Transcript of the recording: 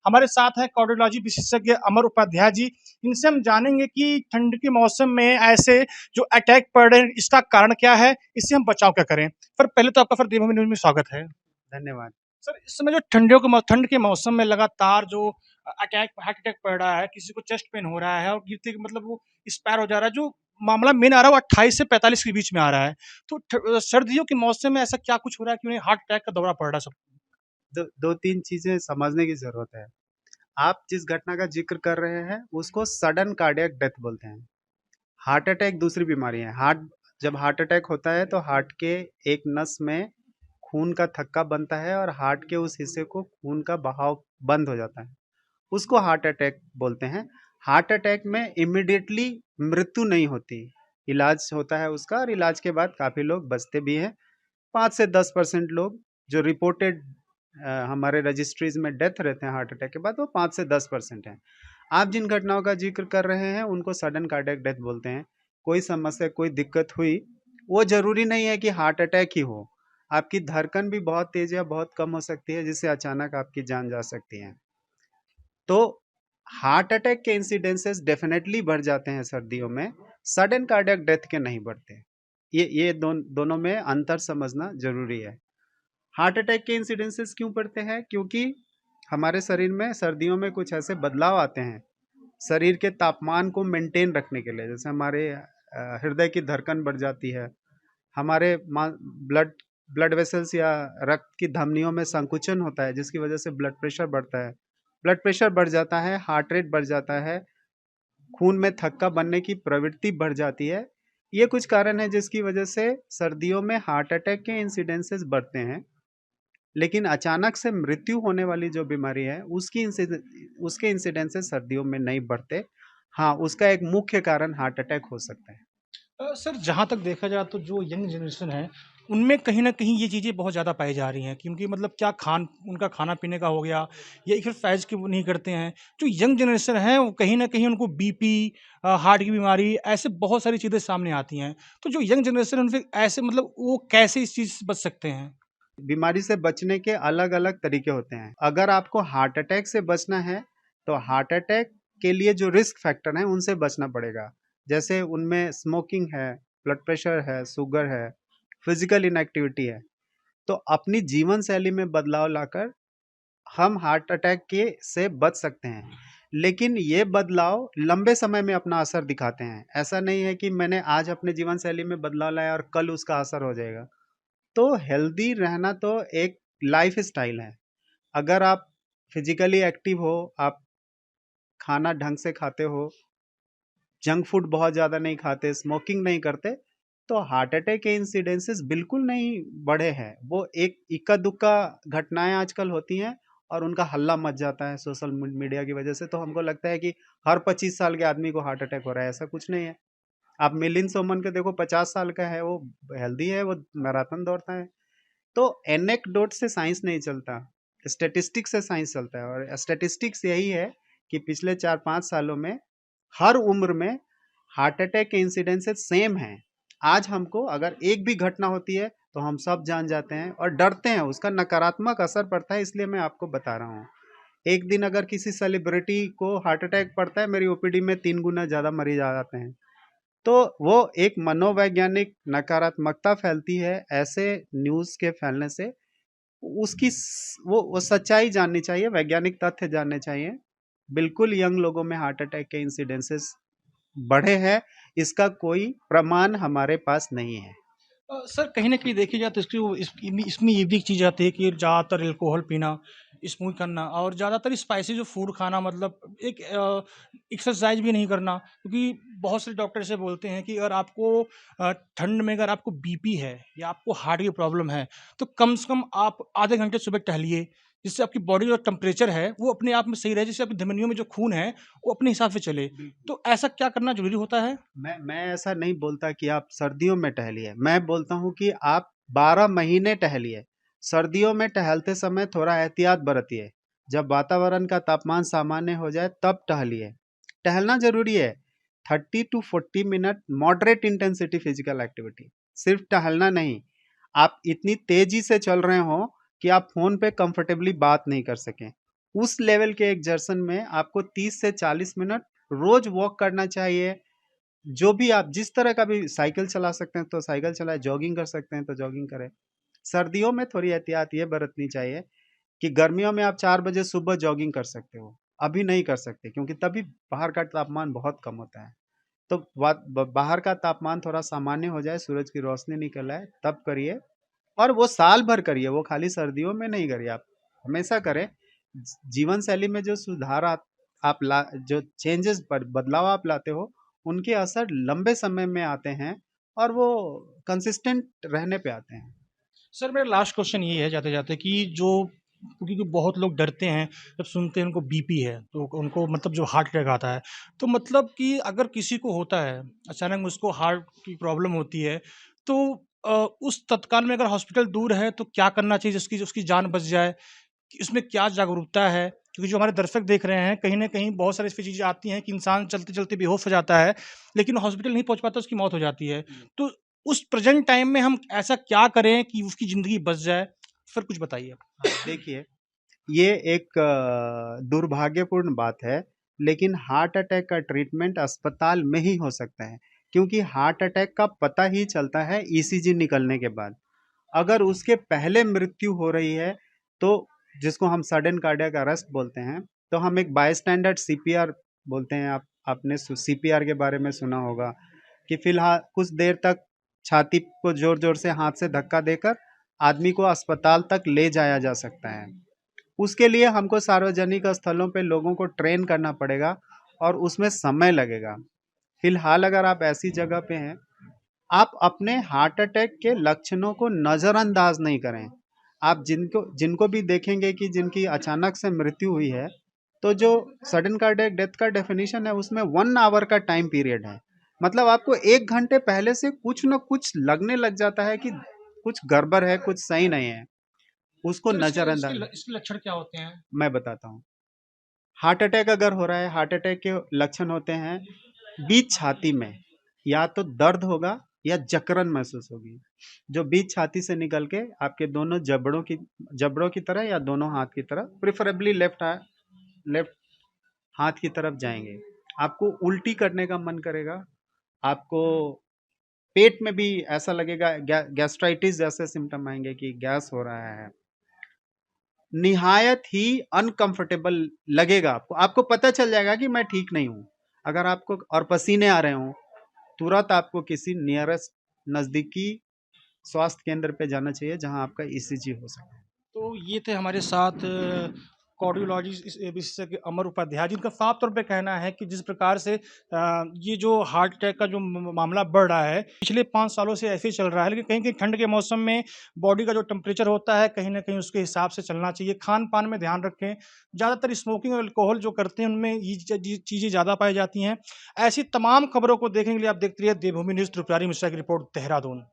हमारे साथ हैं कार्डियोलॉजी विशेषज्ञ अमर उपाध्याय जी। इनसे हम जानेंगे कि ठंड के मौसम में ऐसे जो अटैक पड़ रहे हैं, इसका कारण क्या है, इससे हम बचाव क्या करें। पर पहले तो आपका फिर देवभूमि न्यूज़ में स्वागत है। धन्यवाद। सर, इस समय जो ठंड के मौसम में लगातार जो अटैक हार्ट अटैक पड़ रहा है, किसी को चेस्ट पेन हो रहा है और गिरते मतलब वो एक्सपायर हो जा रहा है, जो मामला मेन आ रहा है वो 28 से 45 के बीच में आ रहा है। तो सर्दियों के मौसम में ऐसा क्या कुछ हो रहा है कि उन्हें हार्ट अटैक का दौरा पड़ रहा है सबको? दो तीन चीजें समझने की जरूरत है। आप जिस घटना का जिक्र कर रहे हैं उसको सडन कार्डियक डेथ बोलते हैं। हार्ट अटैक दूसरी बीमारी है। जब हार्ट अटैक होता है तो हार्ट के एक नस में खून का थक्का बनता है और हार्ट के उस हिस्से को खून का बहाव बंद हो जाता है, उसको हार्ट अटैक बोलते हैं। हार्ट अटैक में इमिडिएटली मृत्यु नहीं होती, इलाज होता है उसका, और इलाज के बाद काफी लोग बचते भी हैं। 5 से 10% लोग जो रिपोर्टेड हमारे रजिस्ट्रीज में डेथ रहते हैं हार्ट अटैक के बाद, वो 5 से 10% हैं। आप जिन घटनाओं का जिक्र कर रहे हैं उनको सडन कार्डियक डेथ बोलते हैं। कोई समस्या, कोई दिक्कत हुई, वो जरूरी नहीं है कि हार्ट अटैक ही हो। आपकी धड़कन भी बहुत तेज या बहुत कम हो सकती है, जिससे अचानक आपकी जान जा सकती है। तो हार्ट अटैक के इंसिडेंसेस डेफिनेटली बढ़ जाते हैं सर्दियों में, सडन कार्डियक डेथ के नहीं बढ़ते। ये दोनों में अंतर समझना जरूरी है। हार्ट अटैक के इंसिडेंसेस क्यों बढ़ते हैं? क्योंकि हमारे शरीर में सर्दियों में कुछ ऐसे बदलाव आते हैं शरीर के तापमान को मेंटेन रखने के लिए। जैसे हमारे हृदय की धड़कन बढ़ जाती है, हमारे ब्लड ब्लड वेसल्स या रक्त की धमनियों में संकुचन होता है, जिसकी वजह से ब्लड प्रेशर बढ़ता है। ब्लड प्रेशर बढ़ जाता है, हार्ट रेट बढ़ जाता है, खून में थक्का बनने की प्रवृत्ति बढ़ जाती है। ये कुछ कारण है जिसकी वजह से सर्दियों में हार्ट अटैक के इंसिडेंसेस बढ़ते हैं। लेकिन अचानक से मृत्यु होने वाली जो बीमारी है उसके इंसिडेंसेस सर्दियों में नहीं बढ़ते। हाँ, उसका एक मुख्य कारण हार्ट अटैक हो सकता है। सर, जहाँ तक देखा जाए तो जो यंग जनरेशन है, उनमें कहीं न कहीं ये चीज़ें बहुत ज़्यादा पाई जा रही हैं, क्योंकि मतलब क्या उनका खाना-पीने का हो गया या एक्सरसाइज़ की वो नहीं करते हैं। जो यंग जनरेशन है, वो कहीं न कहीं उनको बीपी, हार्ट की बीमारी, ऐसे बहुत सारी चीज़ें सामने आती हैं। तो जो यंग जनरेशन है, उनसे ऐसे मतलब वो कैसे इस चीज़ से बच सकते हैं? बीमारी से बचने के अलग अलग तरीके होते हैं। अगर आपको हार्ट अटैक से बचना है तो हार्ट अटैक के लिए जो रिस्क फैक्टर हैं उनसे बचना पड़ेगा। जैसे उनमें स्मोकिंग है, ब्लड प्रेशर है, शुगर है, फिजिकल इनएक्टिविटी है। तो अपनी जीवन शैली में बदलाव लाकर हम हार्ट अटैक के से बच सकते हैं। लेकिन ये बदलाव लंबे समय में अपना असर दिखाते हैं। ऐसा नहीं है कि मैंने आज अपने जीवन शैली में बदलाव लाया और कल उसका असर हो जाएगा। तो हेल्दी रहना तो एक लाइफ स्टाइल है। अगर आप फिजिकली एक्टिव हो, आप खाना ढंग से खाते हो, जंक फूड बहुत ज़्यादा नहीं खाते, स्मोकिंग नहीं करते, तो हार्ट अटैक के इंसिडेंसेस बिल्कुल नहीं बढ़े हैं। वो एक इक्का दुक्का घटनाएं आजकल होती हैं और उनका हल्ला मच जाता है सोशल मीडिया की वजह से। तो हमको लगता है कि हर 25 साल के आदमी को हार्ट अटैक हो रहा है, ऐसा कुछ नहीं है। आप मिलिंद सोमन के देखो, 50 साल का है, वो हेल्दी है, वो मैराथन दौड़ता है। तो एनेक्डोट से साइंस नहीं चलता, स्टेटिस्टिक्स से साइंस चलता है। और स्टेटिस्टिक्स यही है कि पिछले 4-5 सालों में हर उम्र में हार्ट अटैक के इंसिडेंसेस सेम हैं। आज हमको अगर एक भी घटना होती है तो हम सब जान जाते हैं और डरते हैं, उसका नकारात्मक असर पड़ता है। इसलिए मैं आपको बता रहा हूँ, एक दिन अगर किसी सेलिब्रिटी को हार्ट अटैक पड़ता है, मेरी ओपीडी में 3 गुना ज़्यादा मरीज आ जाते हैं। तो वो एक मनोवैज्ञानिक नकारात्मकता फैलती है ऐसे न्यूज़ के फैलने से। वो सच्चाई जाननी चाहिए, वैज्ञानिक तथ्य जानने चाहिए। बिल्कुल यंग लोगों में हार्ट अटैक के इंसिडेंसेस बढ़े हैं, इसका कोई प्रमाण हमारे पास नहीं है। सर, कहीं न कहीं देखी जाए तो इसमें ये भी एक चीज़ आती है कि ज़्यादातर अल्कोहल पीना, स्मोक करना और ज़्यादातर स्पाइसी जो फूड खाना, मतलब एक एक्सरसाइज़ भी नहीं करना। क्योंकि बहुत से डॉक्टर ऐसे बोलते हैं कि अगर आपको ठंड में अगर आपको बीपी है या आपको हार्ट की प्रॉब्लम है, तो कम से कम आप आधे घंटे सुबह टहलिए, जिससे आपकी बॉडी का टेम्परेचर है, वो अपने आप में सही रहे, जिससे आपकी धमनियों में जो खून है, वो अपने हिसाब से चले। बिल्कुल। तो ऐसा क्या करना ज़रूरी होता है? मैं ऐसा नहीं बोलता कि आप सर्दियों में टहलिए, मैं बोलता हूँ कि आप 12 महीने टहलिए। सर्दियों में टहलते समय थोड़ा एहतियात बरतिए। जब वातावरण का तापमान सामान्य हो जाए तब टहलिए। टहलना जरूरी है। 30 to 40 minute moderate intensity physical activity, सिर्फ टहलना नहीं। आप इतनी तेजी से चल रहे हो कि आप फोन पे कंफर्टेबली बात नहीं कर सकें, उस लेवल के एक्सर्शन में आपको 30 से 40 मिनट रोज वॉक करना चाहिए। जो भी आप जिस तरह का भी साइकिल चला सकते हैं तो साइकिल चलाएं, जॉगिंग कर सकते हैं तो जॉगिंग करें। सर्दियों में थोड़ी एहतियात ये बरतनी चाहिए कि गर्मियों में आप 4 बजे सुबह जॉगिंग कर सकते हो, अभी नहीं कर सकते क्योंकि तभी बाहर का तापमान बहुत कम होता है। तो बाहर का तापमान थोड़ा सामान्य हो जाए, सूरज की रोशनी निकल आए, तब करिए। और वो साल भर करिए, वो खाली सर्दियों में नहीं करिए, आप हमेशा करें। जीवन शैली में जो सुधार आप ला जो चेंजेस पर बदलाव आप लाते हो, उनके असर लंबे समय में आते हैं और वो कंसिस्टेंट रहने पे आते हैं। सर मेरा लास्ट क्वेश्चन ये है जाते-जाते कि जो क्योंकि बहुत लोग डरते हैं जब सुनते हैं उनको बीपी है तो उनको मतलब जो हार्ट अटैक आता है, तो मतलब कि अगर किसी को होता है, अचानक उसको हार्ट की प्रॉब्लम होती है, तो उस तत्काल में अगर हॉस्पिटल दूर है तो क्या करना चाहिए जिसकी उसकी जान बच जाए? कि इसमें क्या जागरूकता है? क्योंकि जो हमारे दर्शक देख रहे हैं, कहीं न कहीं बहुत सारी ऐसी चीज़ें आती हैं कि इंसान चलते-चलते बेहोश हो जाता है, लेकिन हॉस्पिटल नहीं पहुँच पाता, उसकी मौत हो जाती है। तो उस प्रेज़ेंट टाइम में हम ऐसा क्या करें कि उसकी ज़िंदगी बच जाए? फिर कुछ बताइए आप। देखिए, ये एक दुर्भाग्यपूर्ण बात है, लेकिन हार्ट अटैक का ट्रीटमेंट अस्पताल में ही हो सकता है, क्योंकि हार्ट अटैक का पता ही चलता है ईसीजी निकलने के बाद। अगर उसके पहले मृत्यु हो रही है, तो जिसको हम सडन कार्डियक अरेस्ट बोलते हैं, तो हम एक बायस्टैंडर्ड सीपीआर बोलते हैं। आपने सीपीआर के बारे में सुना होगा कि फिलहाल कुछ देर तक छाती को जोर-जोर से हाथ से धक्का देकर आदमी को अस्पताल तक ले जाया जा सकता है। उसके लिए हमको सार्वजनिक स्थलों पे लोगों को ट्रेन करना पड़ेगा और उसमें समय लगेगा। फिलहाल अगर आप ऐसी जगह पे हैं, आप अपने हार्ट अटैक के लक्षणों को नज़रअंदाज नहीं करें। आप जिनको जिनको भी देखेंगे कि जिनकी अचानक से मृत्यु हुई है, तो जो सडन कार्डियक डेथ का डेफिनेशन है उसमें 1 आवर का टाइम पीरियड है। मतलब आपको 1 घंटे पहले से कुछ न कुछ लगने लग जाता है कि कुछ गड़बड़ है, कुछ सही नहीं है। उसको सर नज़रअंदाज इसके लक्षण क्या होते हैं? मैं बताता हूँ। हार्ट अटैक अगर हो रहा है, हार्ट अटैक के लक्षण होते हैं बीच छाती में या तो दर्द होगा या जकड़न महसूस होगी, जो बीच छाती से निकल के आपके दोनों जबड़ों की तरह या दोनों हाथ की तरफ, प्रेफरेबली लेफ्ट हाथ की तरफ जाएंगे। आपको उल्टी करने का मन करेगा, आपको पेट में भी ऐसा लगेगा, गैस्ट्राइटिस जैसे सिम्टम आएंगे कि गैस हो रहा है। निहायत ही अनकंफर्टेबल लगेगा आपको, आपको पता चल जाएगा कि मैं ठीक नहीं हूँ। अगर आपको और पसीने आ रहे हों, तुरंत आपको किसी नियरेस्ट नज़दीकी स्वास्थ्य केंद्र पे जाना चाहिए जहां आपका ईसीजी हो सके। तो ये थे हमारे साथ कार्डियोलॉजिस्ट इस विशेषज्ञ अमर उपाध्याय, जिनका साफ तौर पे कहना है कि जिस प्रकार से ये जो हार्ट अटैक का जो मामला बढ़ रहा है, पिछले 5 सालों से ऐसे ही चल रहा है, लेकिन कहीं कहीं ठंड के मौसम में बॉडी का जो टेम्परेचर होता है, कहीं ना कहीं उसके हिसाब से चलना चाहिए। खान पान में ध्यान रखें, ज़्यादातर स्मोकिंग और अल्कोहल जो करते हैं उनमें ये चीज़ें ज़्यादा पाई जाती हैं। ऐसी तमाम खबरों को देखने के लिए आप देखते रहिए देवभूमि न्यूज़। त्रिपुरारी मिश्रा की रिपोर्ट, देहरादून।